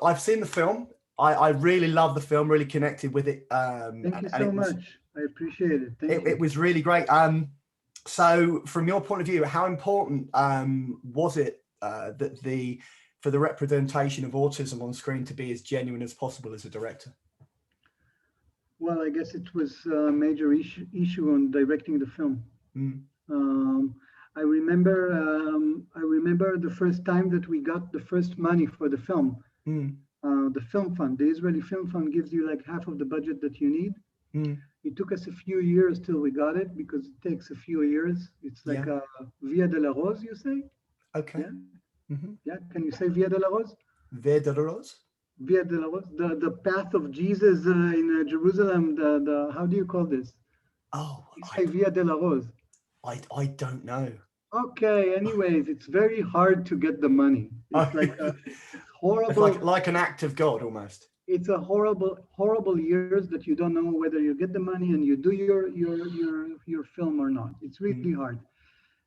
I've seen the film. I really love the film, really connected with it. Thank you so much. I appreciate it. Thank It you. was really great. So from your point of view, how important was it that for the representation of autism on screen to be as genuine as possible as a director? Well, I guess it was a major issue on directing the film. Mm. Um, I remember the first time that we got the first money for the film. Mm. The film fund, the Israeli film fund, gives you like half of the budget that you need. Mm. It took us a few years till we got it because it takes a few years. It's like Yeah. a Via de la Rose, you say? Okay. Yeah. Mm-hmm. Yeah. Can you say Via de la Rose? Via de la Rose? Via de la Rose, the path of Jesus in Jerusalem. The how do you call this? Oh, You say Via de la Rose. I don't know. Okay. Anyways, it's very hard to get the money. It's like it's horrible. It's like an act of God almost. It's a horrible years that you don't know whether you get the money and you do your film or not. It's really hard.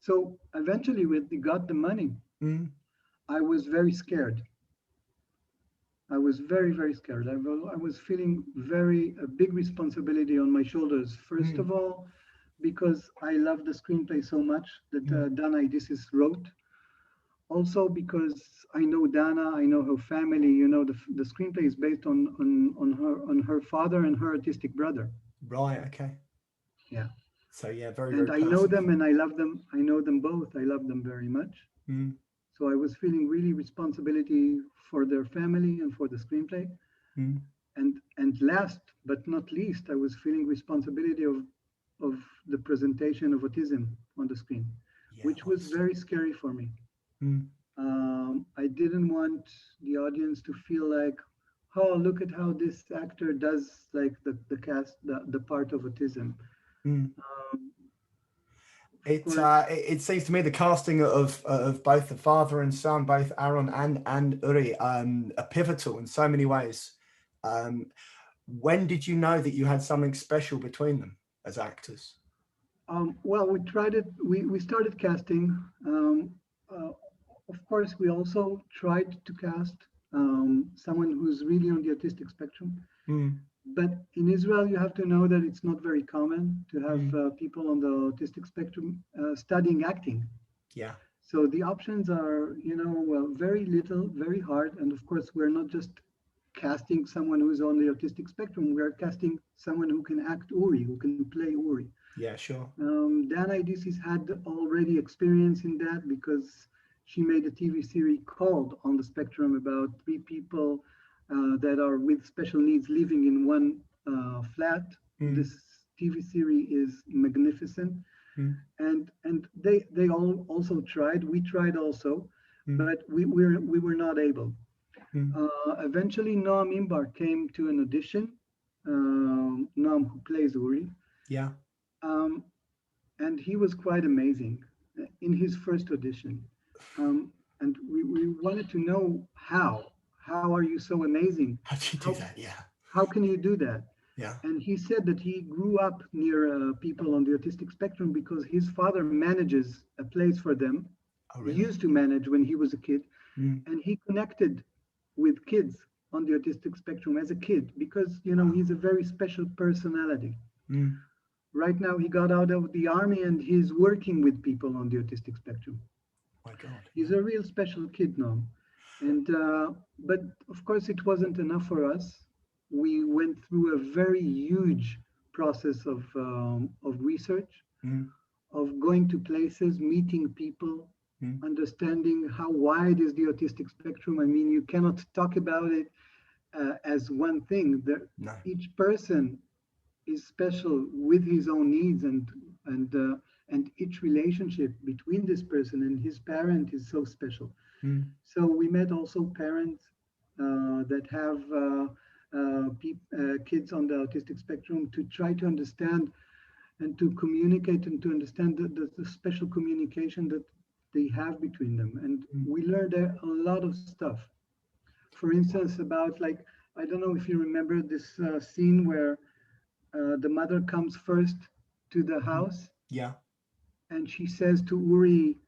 So eventually, when we got the money, I was very scared. I was very scared. I was feeling a big responsibility on my shoulders. First of all, because I love the screenplay so much that Dana Idisis wrote. Also because I know Dana, I know her family. You know, the screenplay is based on her father and her autistic brother. Right. Okay. Yeah. So yeah, very And very I know personal. them and I love them. I know them both. I love them very much. So I was feeling really responsibility for their family and for the screenplay. And last but not least, I was feeling responsibility of the presentation of autism on the screen, which was very scary for me. I didn't want the audience to feel like, oh, look at how this actor does like the part of autism. It seems to me the casting of both the father and son, both Aharon and Uri, are pivotal in so many ways. When did you know that you had something special between them as actors? Well, we tried it. We started casting. Of course, we also tried to cast someone who's really on the autistic spectrum. But in Israel, you have to know that it's not very common to have people on the autistic spectrum studying acting. Yeah. So the options are, well, very little, very hard. And of course, we're not just casting someone who's on the autistic spectrum. We're casting someone who can act Uri, who can play Uri. Yeah, sure. Dana Idisis had already experience in that because she made a TV series called On the Spectrum about 3 people that are with special needs living in one flat. This TV series is magnificent. And they all also tried. We tried also, but we were not able. Eventually, Noam Imbar came to an audition. Noam, who plays Uri. Yeah. And he was quite amazing in his first audition. And we wanted to know how are you so amazing? How did you do that? Yeah. How can you do that? Yeah. And he said that he grew up near people on the autistic spectrum because his father manages a place for them. Oh, really? He used to manage when he was a kid. And he connected with kids on the autistic spectrum as a kid because, he's a very special personality. Right now, he got out of the army and he's working with people on the autistic spectrum. My God. He's a real special kid now. And but of course, it wasn't enough for us. We went through a very huge process of research, of going to places, meeting people, understanding how wide is the autistic spectrum. I mean, you cannot talk about it as one thing. No. Each person is special with his own needs, and each relationship between this person and his parent is so special. So we met also parents that have kids on the autistic spectrum to try to understand and to communicate and to understand the special communication that they have between them. And we learned a lot of stuff. For instance, about like, I don't know if you remember this scene where the mother comes first to the house. Yeah. And she says to Uri,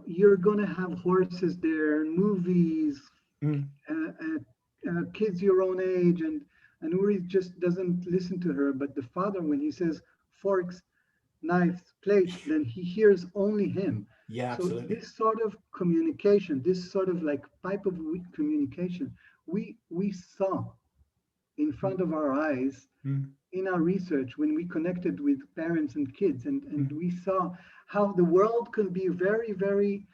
you're going to have horses there, movies, mm, kids your own age, and Uri just doesn't listen to her. But the father, when he says forks, knives, plates, then he hears only him. yeah, So absolutely. this sort of communication, this sort of like pipe of communication, we saw in Mm, front of our eyes mm, in our research when we connected with parents and kids, and mm, we saw how the world can be very, very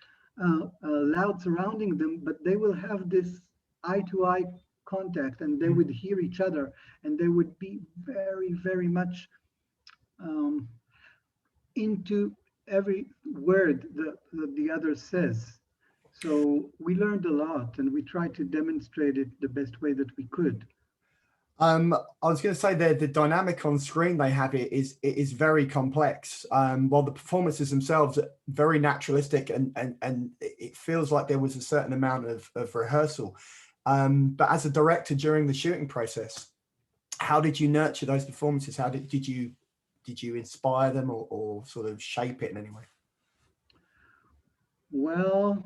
loud surrounding them, but they will have this eye to eye contact, and they mm. would hear each other, and they would be very, very much um, into every word that the other says. So we learned a lot, and we tried to demonstrate it the best way that we could. I was going to say the dynamic on screen they have it is very complex. While the performances themselves are very naturalistic, and it feels like there was a certain amount of rehearsal. But as a director during the shooting process, how did you nurture those performances? How did you inspire them, or sort of shape it in any way? Well,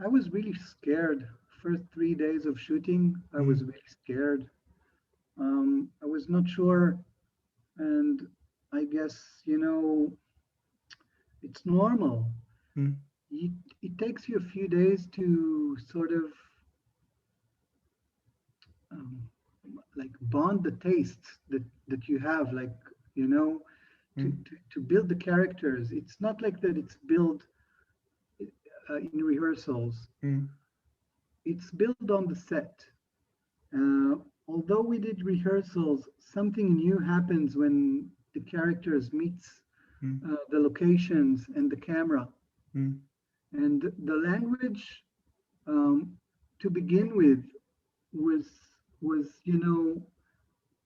I was really scared. First 3 days of shooting, I was Mm, really scared. I was not sure, and I guess, it's normal. mm, It, it takes you a few days to sort of um, like bond the tastes that you have, like, you know, mm, to build the characters. It's not like that it's built in rehearsals, mm, it's built on the set. Uh, Although we did rehearsals, something new happens when the characters meets mm, the locations and the camera. mm. And the language, um, to begin with, was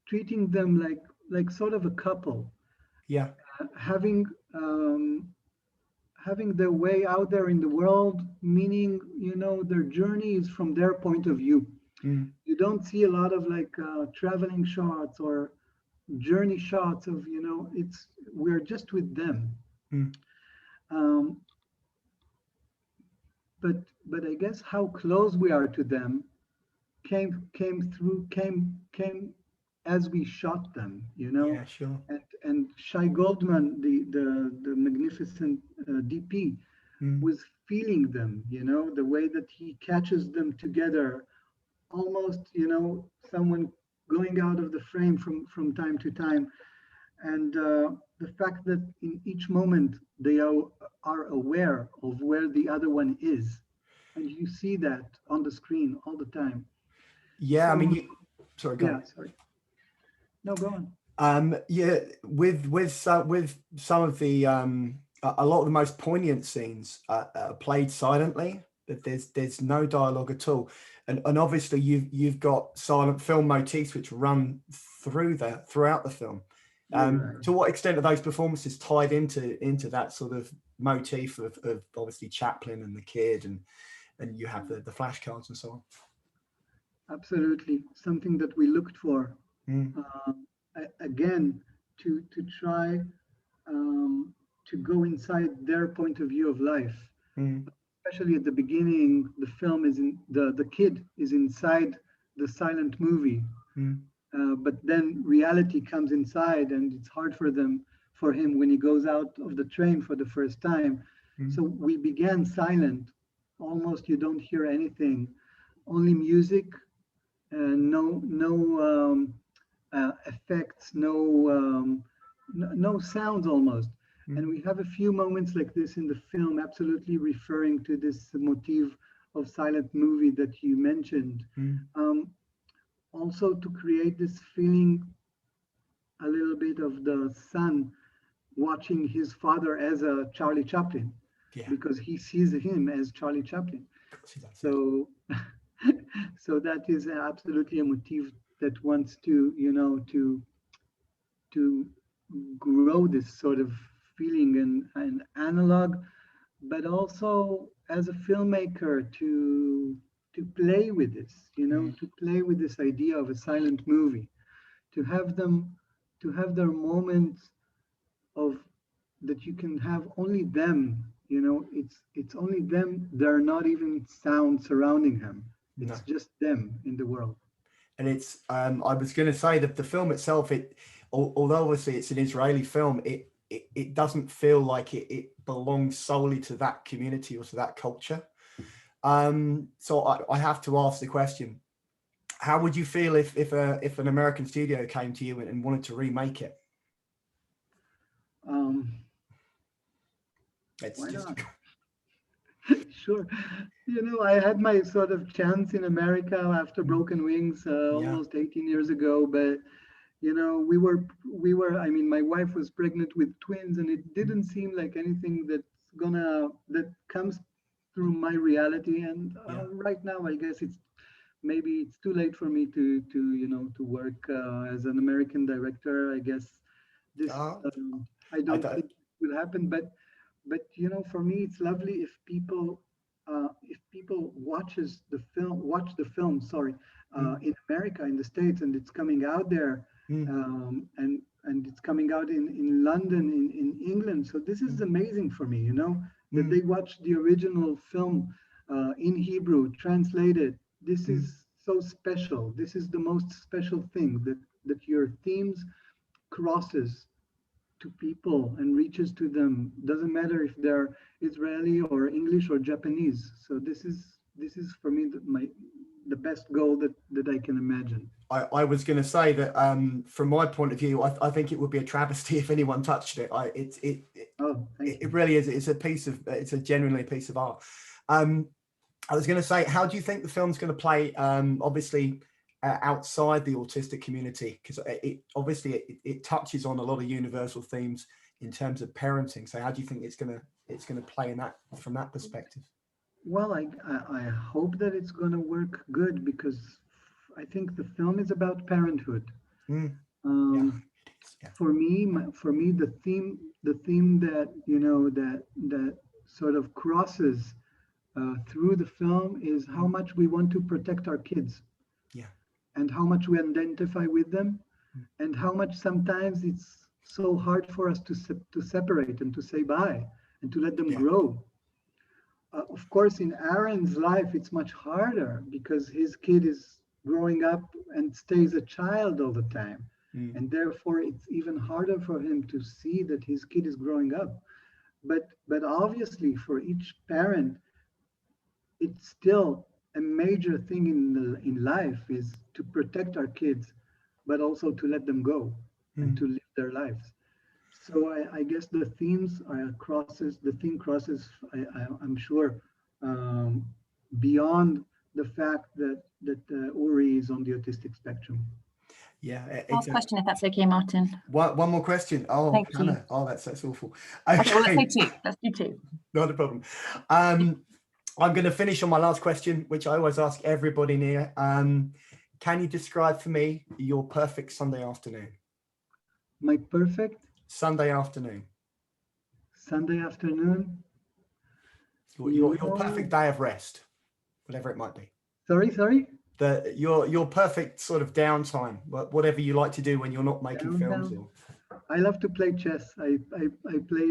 treating them like sort of a couple, Yeah. having having their way out there in the world, meaning their journey is from their point of view. Mm, You don't see a lot of like traveling shots or journey shots of it's we're just with them. mm. um, but I guess how close we are to them came as we shot them, Yeah, sure. and Shai Goldman, the magnificent DP, Mm, was feeling them, the way that he catches them together, almost someone going out of the frame from time to time, and the fact that in each moment they are aware of where the other one is, and you see that on the screen all the time. yeah, I mean, So sorry, go on. yeah, sorry, no, go on. Yeah, with some of the a lot of the most poignant scenes are played silently. That there's no dialogue at all, and obviously you've got silent film motifs which run throughout the film. You're right. To what extent are those performances tied into that sort of motif of obviously Chaplin and the kid, and you have the flashcards and so Absolutely, something that we looked for, on? again, to try to go inside their point of view of life. Mm, Especially at the beginning, the film is in the kid is inside the silent movie, mm, but then reality comes inside, and it's hard for him when he goes out of the train for the first time. mm, So we began silent, almost you don't hear anything, only music, no effects, no sounds almost. And mm, we have a few moments like this in the film, absolutely referring to this motif of silent movie that you mentioned. mm. Um, Also to create this feeling a little bit of the son watching his father as a Charlie Chaplin, Yeah, because he sees him as Charlie Chaplin. of course he does. Yeah. So, so that is absolutely a motif that wants to, to grow this sort of feeling and analog, but also as a filmmaker to play with this, Mm, to play with this idea of a silent movie, to have them to have their moments of that you can have only them it's only them. There are not even sound surrounding him. No. It's just them in the world. And it's I was going to say that the film itself, although obviously it's an Israeli film, it doesn't feel like it belongs solely to that community or to that culture. So I have to ask the question: how would you feel if an American studio came to you and wanted to remake it? It's Why just not? Sure. I had my sort of chance in America after Broken Wings yeah, almost 18 years ago, but I mean, my wife was pregnant with twins, and it didn't seem like anything that comes through my reality. And yeah. right now, I guess maybe it's too late for me to work as an American director. I guess this Uh, I I don't don't. think it will happen, but for me, it's lovely if people watch the film, sorry, Mm, in America, in the States, and it's coming out there, mm, and it's coming out in London, in England. So this is mm, amazing for me, that mm, they watch the original film in Hebrew, translated. This mm. is so special. This is the most special thing, that your themes crosses to people and reaches to them. Doesn't matter if they're Israeli or English or Japanese. So this is for me the best goal that I can imagine. I was going to say that from my point of view, I think it would be a travesty if anyone touched it. Oh, thank It you. really is. It's a genuinely a piece of art. Um, I was going to say, how do you think the film's going to play? Obviously, outside the autistic community, because it touches on a lot of universal themes in terms of parenting. So, how do you think it's going to play in that from that perspective? Well, I hope that it's going to work good, because I think the film is about parenthood. Mm, yeah, Um, it is. Yeah, for me, the theme that sort of crosses through the film is how mm, much we want to protect our kids, yeah, and how much we identify with them, mm, and how much sometimes it's so hard for us to separate and to say bye and to let them yeah, grow. Of course, in Aaron's life, it's much harder because his kid is growing up and stays a child all the time. mm, And therefore, it's even harder for him to see that his kid is growing up. But obviously, for each parent, it's still a major thing in life is to protect our kids, but also to let them go and mm. to live their lives. So I guess the theme crosses, I'm sure, um, beyond the fact that Uri is on the autistic spectrum. Yeah. Last question, if that's okay, Martin. One more question. Oh, Thank you. Hannah. Oh, that's awful. Okay, well, let's Okay, do two. Let's do two. not a problem. I'm going to finish on my last question, which I always ask everybody near. Can you describe for me your perfect Sunday afternoon? My perfect Sunday afternoon. Sunday afternoon, Your perfect day of rest, whatever it might be. sorry, Your perfect sort of downtime, whatever you like to do when you're not making films. down. I love to play chess. I play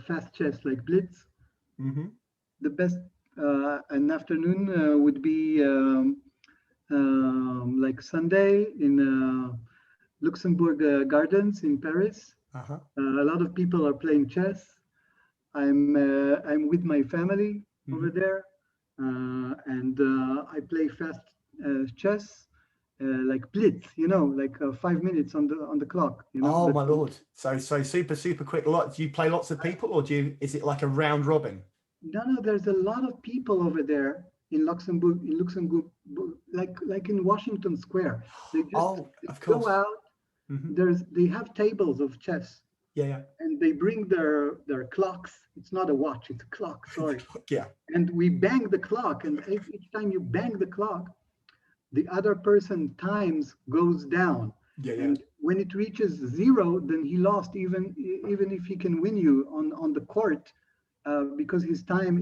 fast chess like Blitz. Mm-hmm. The best an afternoon would be like Sunday in Luxembourg Gardens in Paris. Uh-huh. A lot of people are playing chess. I'm with my family over Mm-hmm. there, and I play fast chess, like Blitz, like 5 minutes on the clock, Oh But my lord! So super quick. Do you play lots of people, or is it like a round robin? no, there's a lot of people over there in Luxembourg, like in Washington Square. Oh, They of go course. out. Mm-hmm. They have tables of chess, Yeah, and they bring their clocks. It's not a watch, it's a clock, sorry. yeah, And we bang the clock, and each time you bang the clock, the other person times goes down. yeah. And when it reaches zero, then he lost, even if he can win you on the court, because his time,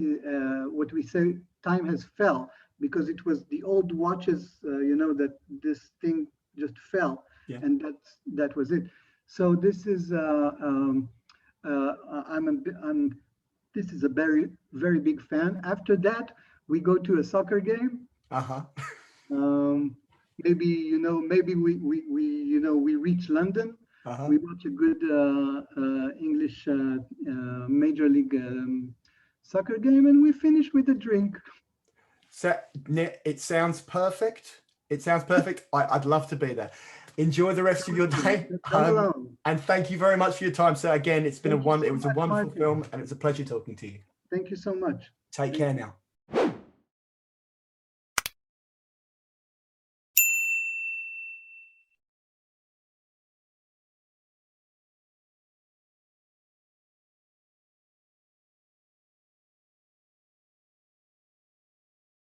what we say, time has fell, because it was the old watches, that this thing just fell, Yeah. and that was it. So this is I'm this is a very, very big fan. After that, we go to a soccer game. Maybe, maybe we reach London. We watch a good English Major League soccer game, and we finish with a drink. So it sounds perfect. It sounds perfect. I'd love to be there. Enjoy the rest of your day. And thank you very much for your time. So again, it was a wonderful film, and it's a pleasure talking to you. Thank you so much. Take care now.